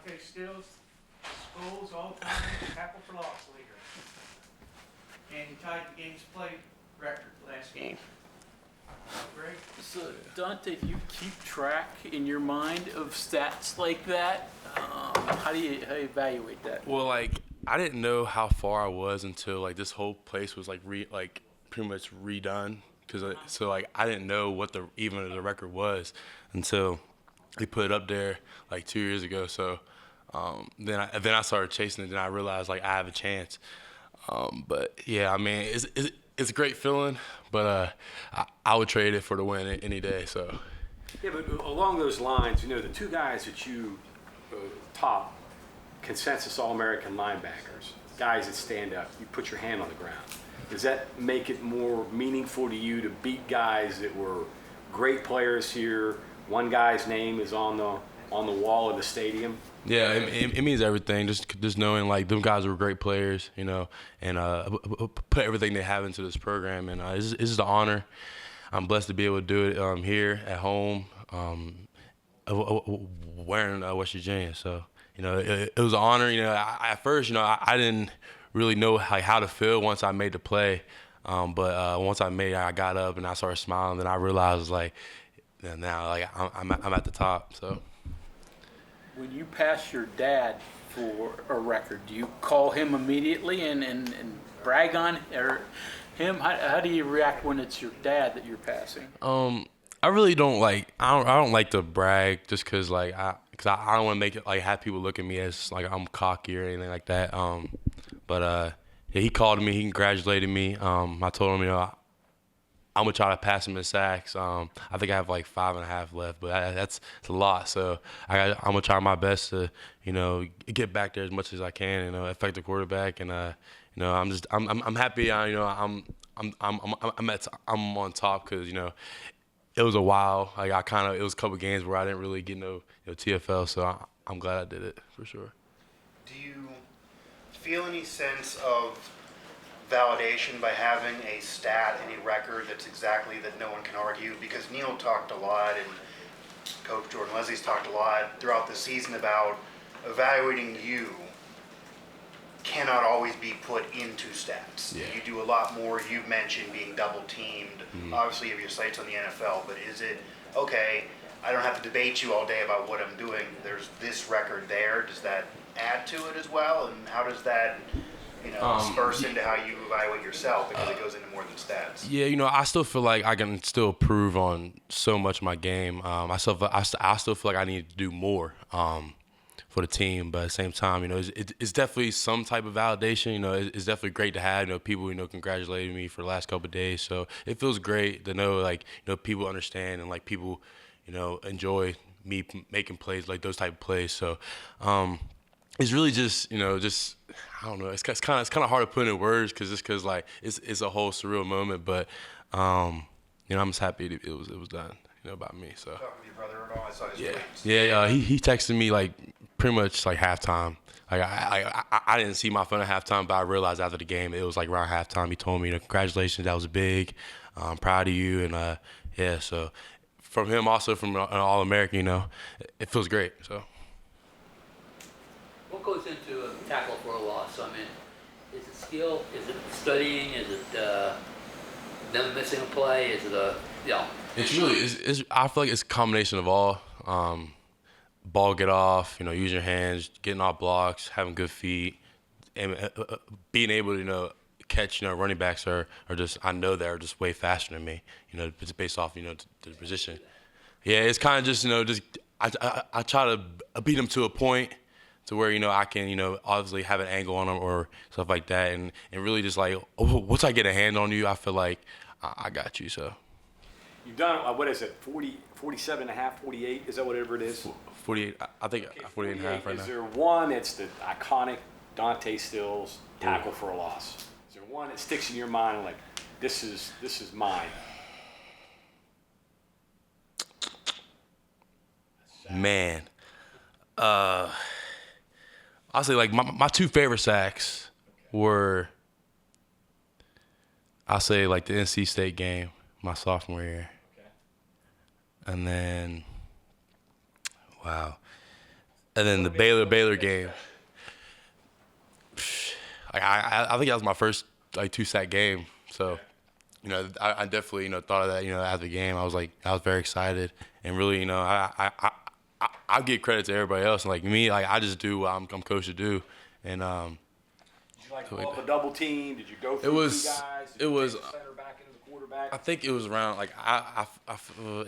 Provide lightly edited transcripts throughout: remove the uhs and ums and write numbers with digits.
Dante Stills, School's all-time tackle for loss leader. And he tied the game's play record last game. Great. So, Dante, do you keep track in your mind of stats like that? How do you evaluate that? Well, like, I didn't know how far I was until, like, this whole place was, like, pretty much redone. So, like, I didn't know what the record was until they put it up there, like, 2 years ago. So, then I started chasing it, and I realized, like, I have a chance. But, yeah, I mean, it's a great feeling, but I would trade it for the win any day. So. Yeah, but along those lines, the two guys that you top consensus All-American linebackers, guys that stand up, you put your hand on the ground. Does that make it more meaningful to you to beat guys that were great players here? One guy's name is on the wall of the stadium. Yeah, it means everything. Just knowing, like, them guys were great players, and put everything they have into this program, and it's just an honor. I'm blessed to be able to do it here at home, wearing West Virginia. So, it was an honor. At first, I didn't really know how to feel once I made the play, but once I got up and I started smiling, then I realized, like, now, like, I'm at the top. So. When you pass your dad for a record, do you call him immediately and brag on him? How do you react when it's your dad that you're passing? I really don't like. I don't like to brag just because I don't want to make it like have people look at me as like I'm cocky or anything like that. But yeah, he called me. He congratulated me. I told him, I'm gonna try to pass him in sacks. I think I have like 5.5 left, but that's a lot. So I'm gonna try my best to get back there as much as I can and affect the quarterback. And I'm happy. I'm on top because it was a while. Like it was a couple games where I didn't really get no TFL. So I'm glad I did it for sure. Do you feel any sense of validation by having a stat, any record that's exactly that no one can argue? Because Neil talked a lot and Coach Jordan Leslie's talked a lot throughout the season about evaluating you cannot always be put into stats. Yeah. You do a lot more. You've mentioned being double teamed. Mm-hmm. Obviously you have your sights on the NFL, but is it, okay, I don't have to debate you all day about what I'm doing. There's this record there. Does that add to it as well? And how does that disperse into how you evaluate yourself, because it goes into more than stats? Yeah, I still feel like I can still improve on so much of my game. I still feel like I need to do more for the team, but at the same time, it's definitely some type of validation. It's definitely great to have people congratulating me for the last couple of days. So it feels great to know people understand and people enjoy me making plays like those type of plays. So it's really just I don't know. It's kind of hard to put into words because it's a whole surreal moment. But I'm just happy it was done by me. So Talking with your brother at all? I saw his tweets. yeah. He texted me pretty much halftime. I didn't see my phone at halftime, but I realized after the game it was around halftime. He told me, congratulations, that was big. I'm proud of you, and yeah. So from him, also from an All-American, it feels great. So. What goes into a tackle for a loss? I mean, is it skill? Is it studying? Is it never missing a play? Is it It's really. I feel like it's a combination of all. Ball get off. Use your hands, getting off blocks, having good feet, and being able to catch. Running backs are just, I know they're just way faster than me. It's based off the position. Yeah, it's kind of just I try to beat them to a point to where I can obviously have an angle on them or stuff like that, and really just once I get a hand on you, I feel like I got you. So You've done, what is it, 47 and a half, 48? Is that whatever it is? 48. I think 48 and a half right now. Is there one that's the iconic Dante Stills tackle for a loss? Is there one that sticks in your mind this is mine? Man, I'll say my two favorite sacks were, I'll say the NC State game, my sophomore year. Okay. And then, wow. And then the Baylor game. Like I think that was my first like 2-sack game. So, I definitely thought of that after the game. I was very excited and really I give credit to everybody else. And like me, like I just do what I'm coached to do. And Did you call the double team? Did you go for It was- two guys? Did it you was- take the center back into the quarterback? I think it was around like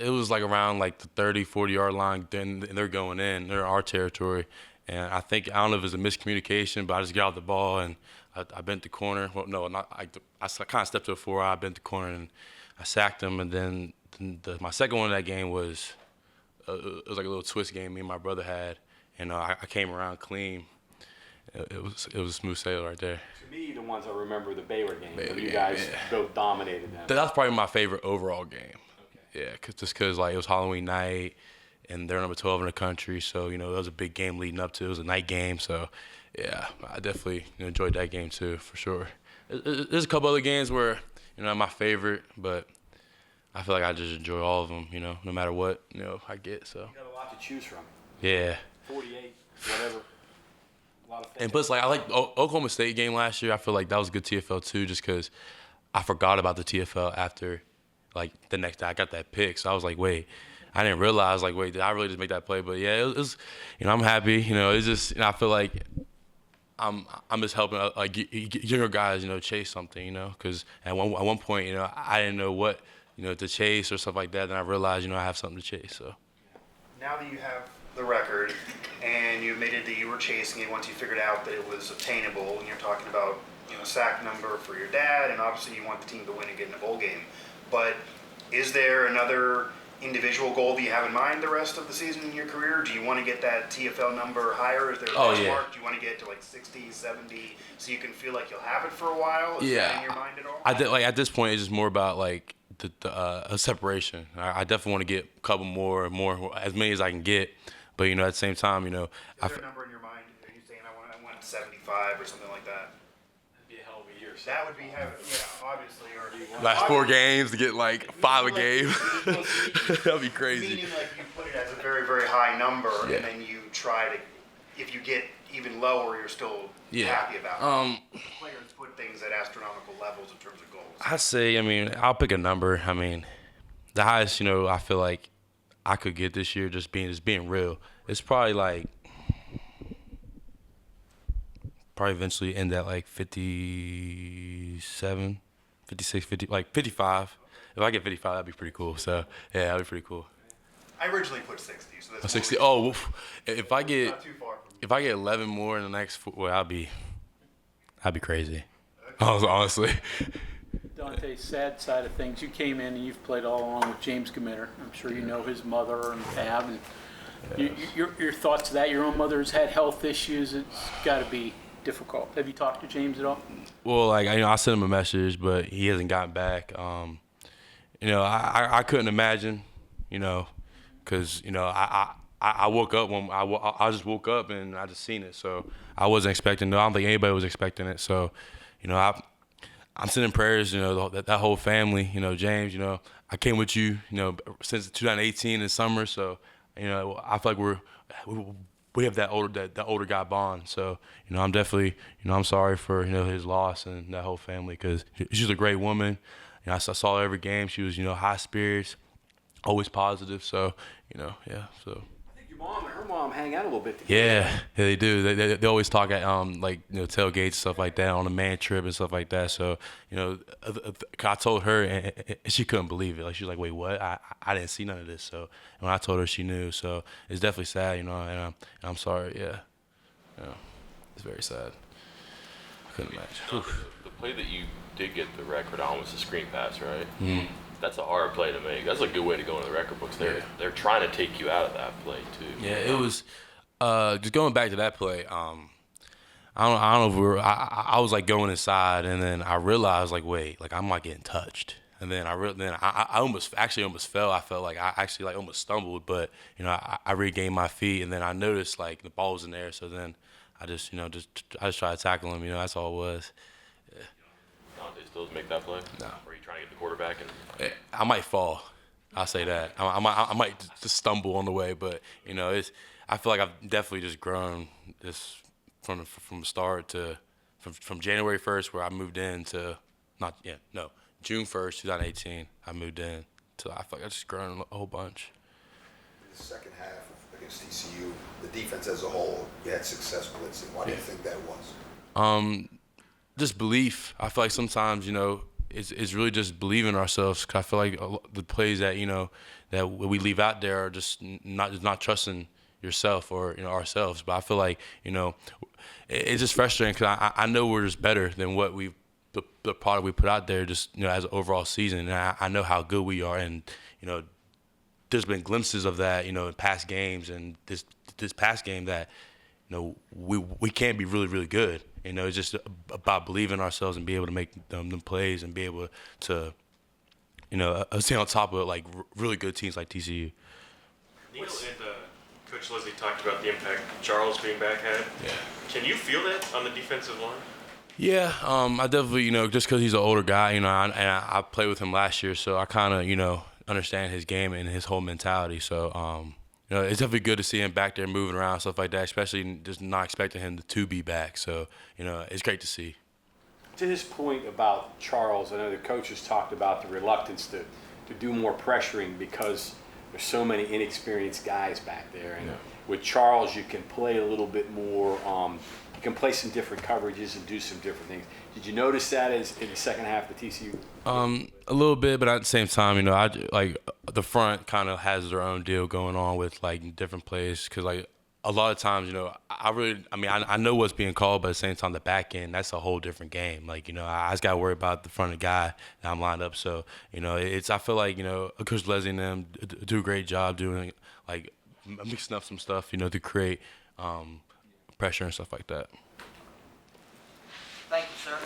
it was like around like the 30-40 yard line. Then they're going in. They're in our territory, and I don't know if it's a miscommunication, but I just got out the ball and I bent the corner. Well, no, not I kind of stepped to the floor. I bent the corner and I sacked him. And then my second one of that game was it was like a little twist game me and my brother had, and I came around clean. It was a smooth sail right there. To me, the ones I remember, the Baylor game, where you game, guys yeah. both dominated them. That's probably my favorite overall game. Okay. Yeah, because like it was Halloween night, and they're number 12 in the country, so that was a big game leading up to it. It was a night game, so yeah, I definitely enjoyed that game too for sure. There's a couple other games where my favorite, but I feel like I just enjoy all of them. No matter what I get. So You got a lot to choose from. yeah. 48, whatever. A lot of And plus, like I like Oklahoma State game last year. I feel like that was a good TFL too, just because I forgot about the TFL after, like the next day I got that pick. So I was like, wait, I didn't realize. Like, wait, did I really just make that play? But yeah, it was I'm happy. It's just I feel like I'm just helping like younger guys chase something. Because at one point I didn't know what to chase or stuff like that. Then I realized I have something to chase. So Now that you have the record and you admitted that you were chasing it once you figured out that it was obtainable, and you're talking about sack number for your dad, and obviously you want the team to win and get in a bowl game, but is there another individual goal that you have in mind the rest of the season in your career? Do you want to get that TFL number higher? Is there a benchmark? Yeah. Do you want to get to like 60, 70 so you can feel like you'll have it for a while? Is Yeah. that in your mind at all? I did, like at this point it's just more about like a separation. I definitely want to get a couple more, as many as I can get. But at the same time, Is there a number in your mind? Are you saying I want 75 or something like that? That'd be a hell of a year. That would be obviously. Or last 4 games to get like 5 a game. That'd be crazy. Meaning like you put it as a very, very high number, Yeah. and then you try to, if you get even lower, you're still happy about it. Players put things at astronomical levels in terms of goals. I say, I'll pick a number. The highest, I feel like I could get this year, just being real, it's probably eventually end at like 57, 56, 50, like 55. If I get 55, that'd be pretty cool. So yeah, that'd be pretty cool. I originally put 60, so that's 60. Oh, woof. If I get not too far from you. if I get 11 more in the next, well, I'd be crazy. Honestly. Dante, sad side of things, you came in and you've played all along with James Gamitter. I'm sure you know his mother and Tab. And your thoughts of that? Your own mother's had health issues. It's got to be difficult. Have you talked to James at all? Well, I sent him a message, but he hasn't gotten back. I couldn't imagine, because I woke up when I just woke up and I just seen it, so I wasn't expecting. I don't think anybody was expecting it. So, I'm sending prayers, that whole family, James, I came with you, since 2018 in summer, so, I feel like we have that older guy bond. So, I'm definitely, I'm sorry for, his loss and that whole family, because she's a great woman. I saw her every game. She was, high spirits, always positive. So, so. I think your mom and her mom hang out a little bit together. Yeah, they do. They always talk at tailgates, stuff like that, on a man trip and stuff like that. So I told her and she couldn't believe it. Like she was like, "Wait, what? I didn't see none of this." So when I told her, she knew. So it's definitely sad, and I'm sorry. Yeah, it's very sad. I couldn't imagine. The play that you did get the record on was a screen pass, right? Mhm. That's a hard play to make. That's a good way to go into the record books. Yeah. They're trying to take you out of that play too. Yeah, it was just going back to that play. I don't know if I was like going inside, and then I realized wait, I'm not getting touched. And then I almost fell. I felt like I actually almost stumbled, but I regained my feet, and then I noticed the ball was in there. So then I just tried to tackle him. That's all it was. Dante Stills make that play? No. Or are you trying to get the quarterback and I might fall. I'll say that. I might just stumble on the way, but I feel like I've definitely just grown this from the start to from January 1st where I moved in to June 1st 2018 I moved in to I feel like I've just grown a whole bunch. In the second half against TCU, the defense as a whole, you had success blitzing. Why do you think that was? Just belief. I feel like sometimes, it's really just believing in ourselves. 'Cause I feel like the plays that, that we leave out there are just not trusting yourself or, ourselves. But I feel like, it's just frustrating because I know we're just better than what the product we put out there just, as an overall season. And I know how good we are. And, there's been glimpses of that, in past games and this past game that, we can be really, really good. It's just about believing in ourselves and be able to make them plays and be able to, stay on top of like really good teams like TCU. Neil and Coach Leslie talked about the impact Charles being back had. Yeah. Can you feel that on the defensive line? Yeah, I definitely, just because he's an older guy, I played with him last year, so I kind of, understand his game and his whole mentality. So, it's definitely good to see him back there moving around, stuff like that, especially just not expecting him to be back. So, it's great to see. To his point about Charles, I know the coaches talked about the reluctance to do more pressuring because there's so many inexperienced guys back there. And with Charles, you can play a little bit more. You can play some different coverages and do some different things. Did you notice that as in the second half of TCU? A little bit, but at the same time, I like the front kind of has their own deal going on with like different plays because like a lot of times, I know what's being called, but at the same time, the back end, that's a whole different game. Like, I just got to worry about the front of the guy that I'm lined up. So, I feel like, Coach Leslie and them do a great job doing, like, mixing up some stuff, to create pressure and stuff like that. Thank you, sir.